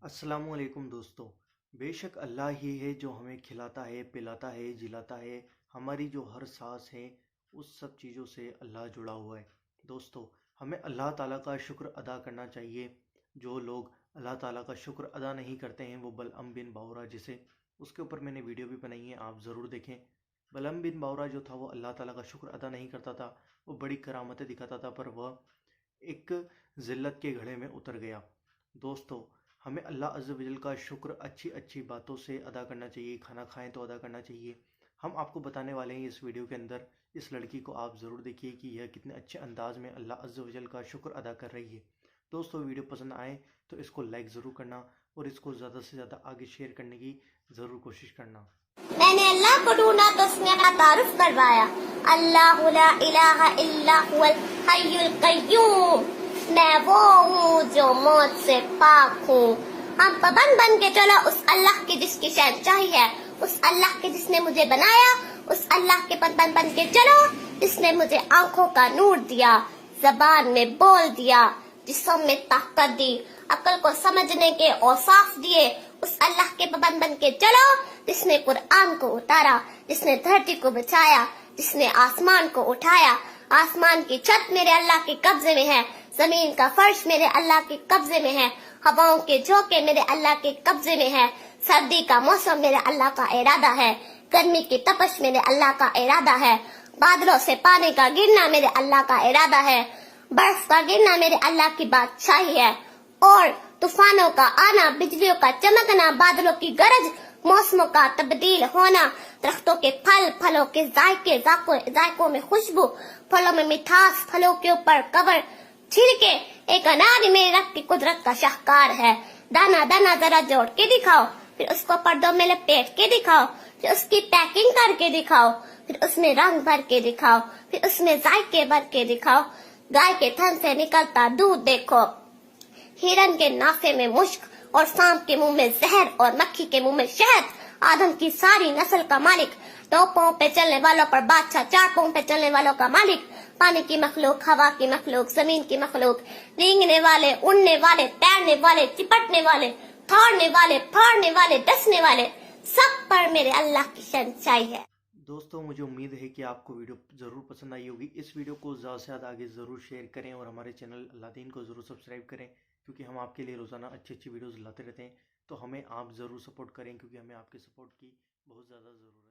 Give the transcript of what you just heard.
अस्सलामुअलैकुम दोस्तों। बेशक अल्लाह ही है जो हमें खिलाता है, पिलाता है, जिलाता है। हमारी जो हर सांस है उस सब चीज़ों से अल्लाह जुड़ा हुआ है। दोस्तों, हमें अल्लाह ताला का शुक्र अदा करना चाहिए। जो लोग अल्लाह ताला का शुक्र अदा नहीं करते हैं वो बलअम बिन बावरा, जिसे उसके ऊपर मैंने वीडियो भी बनाई है, आप ज़रूर देखें। बलअम बिन बावरा जो था वो अल्लाह ताला का शुक्र अदा नहीं करता था। वो बड़ी करामतें दिखाता था पर वह एक ज़िल्लत के घड़े में उतर गया। दोस्तों, हमें अल्लाह अज़्ज़ व जल का शुक्र अच्छी अच्छी बातों से अदा करना चाहिए। खाना खाएं तो अदा करना चाहिए। हम आपको बताने वाले हैं इस वीडियो के अंदर। इस लड़की को आप ज़रूर देखिए कि यह कितने अच्छे अंदाज में अल्लाह अज़्ज़ व जल का शुक्र अदा कर रही है। दोस्तों, वीडियो पसंद आए तो इसको लाइक ज़रूर करना और इसको ज़्यादा से ज़्यादा आगे शेयर करने की ज़रूर कोशिश करना। मैंने अल्लाह को ढूंढा तो उसने अपना तारुफ करवाया। अल्लाह ला इलाहा इल्ला हुवल हय्युल कय्यूम। मैं वो हूँ जो मौत से पाक हूँ। हम पाबंद बन के चलो उस अल्लाह की जिसकी शहंशाही है, उस अल्लाह के जिसने मुझे बनाया, उस अल्लाह के पाबंद बन के चलो जिसने मुझे आंखों का नूर दिया, जबान में बोल दिया, जिस्म में ताकत दी, अकल को समझने के औसाफ दिए। उस अल्लाह के पाबंद बन के चलो जिसने कुरान को उतारा, जिसने धरती को बचाया, जिसने आसमान को उठाया। आसमान की छत मेरे अल्लाह के कब्जे में है, जमीन का फर्श मेरे अल्लाह के कब्जे में है, हवाओं के झोंके मेरे अल्लाह के कब्जे में है। सर्दी का मौसम मेरे अल्लाह का इरादा है, गर्मी की तपश मेरे अल्लाह का इरादा है, बादलों से पानी का गिरना मेरे अल्लाह का इरादा है, बर्फ का गिरना मेरे अल्लाह की बादशाही है, और तूफानों का आना, बिजलियों का चमकना, बादलों की गरज, मौसमों का तब्दील होना, दरख्तों के फल, फलों के जायके, जायकों में खुशबू, फलों में मिठास, फलों के ऊपर कवर, छिलके, एक अनार मेरे रब की कुदरत का शाहकार है। दाना दाना जरा जोड़ के दिखाओ, फिर उसको पर्दों में लपेट के दिखाओ, फिर उसकी पैकिंग करके दिखाओ, फिर उसमें रंग भर के दिखाओ, फिर उसमें जायके भर के दिखाओ। गाय के थन से निकलता दूध देखो, हिरन के नाफे में मुश्क, और सांप के मुंह में जहर, और मक्खी के मुंह में शहद। आदम की सारी नस्ल का मालिक, दो पांव पे चलने वालों पर बादशाह, चार पांव पे चलने वालों का मालिक, पानी की मखलूक, हवा की मखलूक, जमीन की मखलूक, रेंगने वाले, उड़ने वाले, तैरने वाले, चिपटने वाले, थोड़ने वाले, फाड़ने वाले, डसने वाले, सब पर मेरे अल्लाह की शहंशाही है। दोस्तों, मुझे उम्मीद है कि आपको वीडियो ज़रूर पसंद आई होगी। इस वीडियो को ज़्यादा से ज़्यादा आगे ज़रूर शेयर करें और हमारे चैनल अल्लादीन को ज़रूर सब्सक्राइब करें, क्योंकि हम आपके लिए रोज़ाना अच्छी अच्छी वीडियोज़ लाते रहते हैं। तो हमें आप ज़रूर सपोर्ट करें, क्योंकि हमें आपके सपोर्ट की बहुत ज़्यादा ज़रूरत है।